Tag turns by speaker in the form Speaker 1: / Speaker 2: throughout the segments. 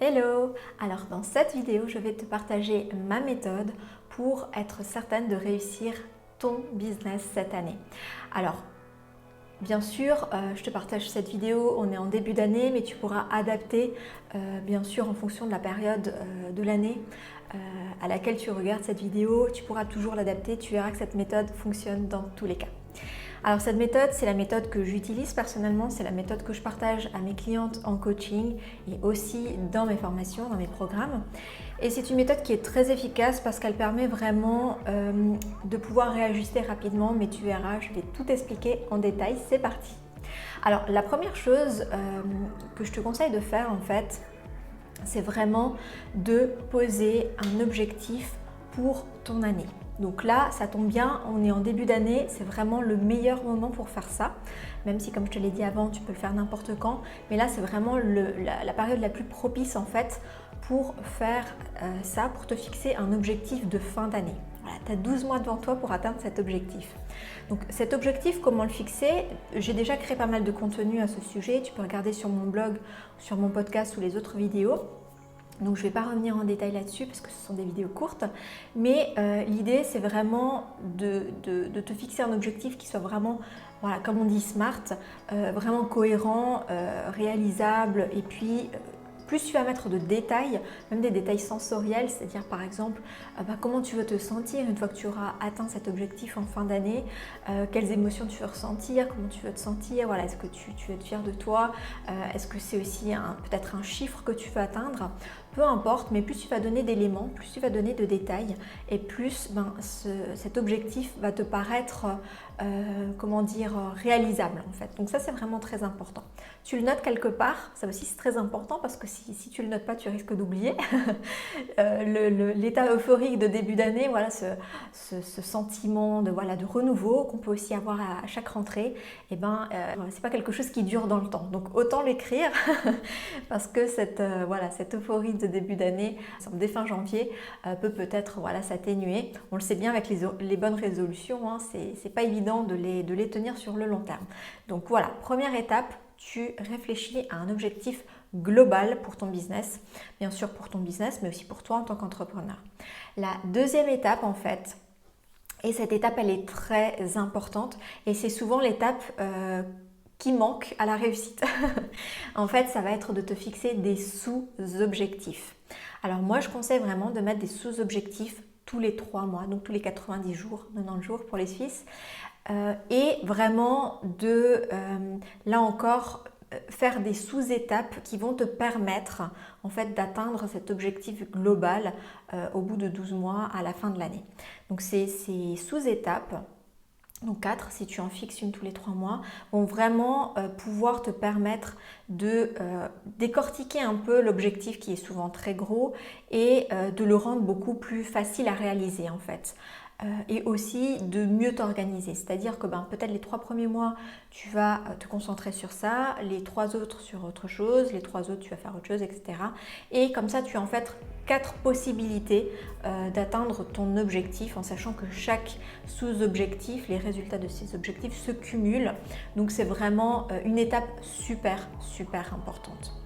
Speaker 1: Hello! Alors dans cette vidéo, je vais te partager ma méthode pour être certaine de réussir ton business cette année. Alors, bien sûr, je te partage cette vidéo, on est en début d'année, mais tu pourras adapter bien sûr en fonction de la période de l'année à laquelle tu regardes cette vidéo. Tu pourras toujours l'adapter, tu verras que cette méthode fonctionne dans tous les cas. Alors cette méthode, c'est la méthode que j'utilise personnellement, c'est la méthode que je partage à mes clientes en coaching et aussi dans mes formations, dans mes programmes. Et c'est une méthode qui est très efficace parce qu'elle permet vraiment de pouvoir réajuster rapidement, mais tu verras, je vais tout expliquer en détail, c'est parti. Alors la première chose que je te conseille de faire en fait, c'est vraiment de poser un objectif pour ton année. Donc là, ça tombe bien, on est en début d'année, c'est vraiment le meilleur moment pour faire ça. Même si, comme je te l'ai dit avant, tu peux le faire n'importe quand. Mais là, c'est vraiment la période la plus propice en fait pour faire ça, pour te fixer un objectif de fin d'année. Voilà, tu as 12 mois devant toi pour atteindre cet objectif. Donc cet objectif, comment le fixer? J'ai déjà créé pas mal de contenu à ce sujet. Tu peux regarder sur mon blog, sur mon podcast ou les autres vidéos. Donc je ne vais pas revenir en détail là-dessus parce que ce sont des vidéos courtes, mais l'idée c'est vraiment de te fixer un objectif qui soit vraiment, voilà, comme on dit smart, vraiment cohérent, réalisable et puis plus tu vas mettre de détails, même des détails sensoriels, c'est-à-dire par exemple comment tu veux te sentir une fois que tu auras atteint cet objectif en fin d'année, quelles émotions tu veux ressentir, comment tu veux te sentir, voilà, est-ce que tu veux être fier de toi, est-ce que c'est aussi peut-être un chiffre que tu veux atteindre, peu importe, mais plus tu vas donner d'éléments, plus tu vas donner de détails et plus cet objectif va te paraître réalisable en fait. Donc ça c'est vraiment très important. Tu le notes quelque part, ça aussi c'est très important parce que si tu le notes pas, tu risques d'oublier. L'état euphorique de début d'année, voilà, ce sentiment de renouveau qu'on peut aussi avoir à chaque rentrée, et c'est pas quelque chose qui dure dans le temps. Donc autant l'écrire parce que cette euphorie de début d'année, dès fin janvier, peut-être s'atténuer. On le sait bien avec les bonnes résolutions, hein, c'est pas évident de les tenir sur le long terme. Donc voilà, première étape, tu réfléchis à un objectif global pour ton business, bien sûr pour ton business, mais aussi pour toi en tant qu'entrepreneur. La deuxième étape en fait, et cette étape elle est très importante et c'est souvent l'étape qui manque à la réussite. En fait, ça va être de te fixer des sous-objectifs. Alors moi, je conseille vraiment de mettre des sous-objectifs tous les 3 mois, donc tous les 90 jours, 90 jours pour les Suisses, et vraiment là encore, faire des sous-étapes qui vont te permettre en fait d'atteindre cet objectif global au bout de 12 mois à la fin de l'année. Donc ces sous-étapes, donc 4 si tu en fixes une tous les 3 mois, vont vraiment pouvoir te permettre de décortiquer un peu l'objectif qui est souvent très gros et de le rendre beaucoup plus facile à réaliser en fait. Et aussi de mieux t'organiser. C'est-à-dire que peut-être les 3 premiers mois, tu vas te concentrer sur ça, les 3 autres sur autre chose, les 3 autres tu vas faire autre chose, etc. Et comme ça, tu as en fait 4 possibilités d'atteindre ton objectif en sachant que chaque sous-objectif, les résultats de ces objectifs se cumulent. Donc c'est vraiment une étape super, super importante.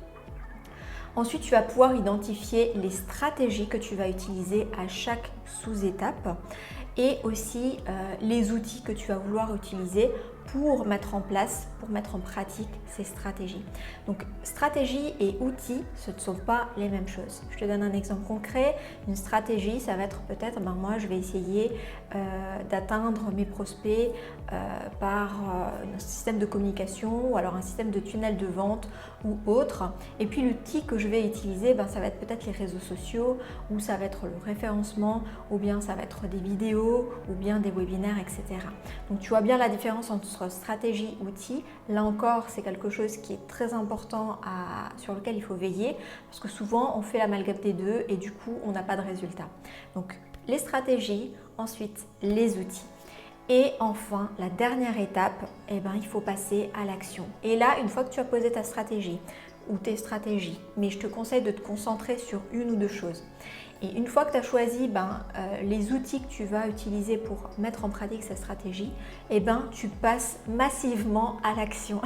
Speaker 1: Ensuite, tu vas pouvoir identifier les stratégies que tu vas utiliser à chaque sous-étape et aussi les outils que tu vas vouloir utiliser pour mettre en place, pour mettre en pratique ces stratégies. Donc stratégie et outils, ce ne sont pas les mêmes choses. Je te donne un exemple concret. Une stratégie, ça va être peut-être, moi je vais essayer d'atteindre mes prospects par un système de communication ou alors un système de tunnel de vente ou autre. Et puis l'outil que je vais utiliser, ça va être peut-être les réseaux sociaux ou ça va être le référencement ou bien ça va être des vidéos ou bien des webinaires, etc. Donc tu vois bien la différence entre stratégie, outils. Là encore, c'est quelque chose qui est très important sur lequel il faut veiller parce que souvent on fait l'amalgame des deux et du coup on n'a pas de résultat. Donc les stratégies, ensuite les outils. Et enfin, la dernière étape, il faut passer à l'action. Et là, une fois que tu as posé ta stratégie ou tes stratégies, mais je te conseille de te concentrer sur une ou deux choses. Et une fois que tu as choisi les outils que tu vas utiliser pour mettre en pratique cette stratégie, tu passes massivement à l'action.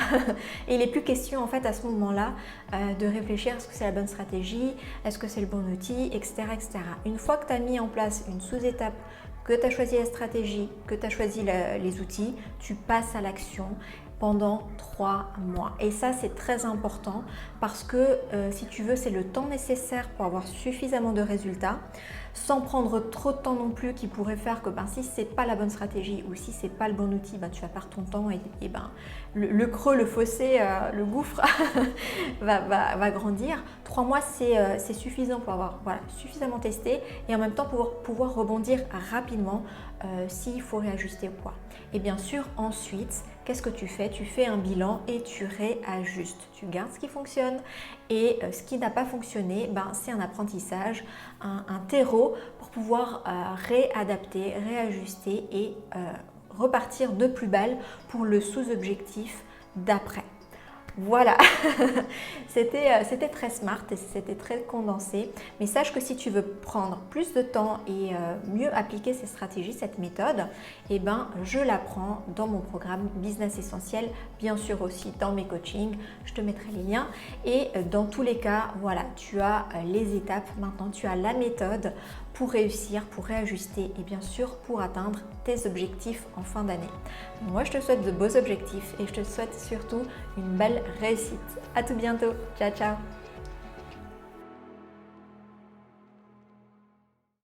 Speaker 1: Et il n'est plus question en fait à ce moment-là de réfléchir est-ce que c'est la bonne stratégie, est-ce que c'est le bon outil, etc., etc. Une fois que tu as mis en place une sous-étape, que tu as choisi la stratégie, que tu as choisi les outils, tu passes à l'action pendant 3 mois. Et ça, c'est très important parce que si tu veux, c'est le temps nécessaire pour avoir suffisamment de résultats sans prendre trop de temps non plus qui pourrait faire que si c'est pas la bonne stratégie ou si c'est pas le bon outil, tu vas perdre ton temps et le creux, le fossé, le gouffre va grandir. 3 mois, c'est suffisant pour avoir suffisamment testé et en même temps pour pouvoir rebondir rapidement s'il faut réajuster ou quoi. Et bien sûr, ensuite, qu'est-ce que tu fais? Tu fais un bilan et tu réajustes. Tu gardes ce qui fonctionne et ce qui n'a pas fonctionné, c'est un apprentissage, un terreau pour pouvoir réadapter, réajuster et repartir de plus belle pour le sous-objectif d'après. Voilà, c'était très smart et c'était très condensé. Mais sache que si tu veux prendre plus de temps et mieux appliquer ces stratégies, cette méthode, je l'apprends dans mon programme Business Essentiel, bien sûr aussi dans mes coachings, je te mettrai les liens. Et dans tous les cas, voilà, tu as les étapes, maintenant tu as la méthode pour réussir, pour réajuster et bien sûr pour atteindre tes objectifs en fin d'année. Moi, je te souhaite de beaux objectifs et je te souhaite surtout une belle réussite. À tout bientôt. Ciao, ciao.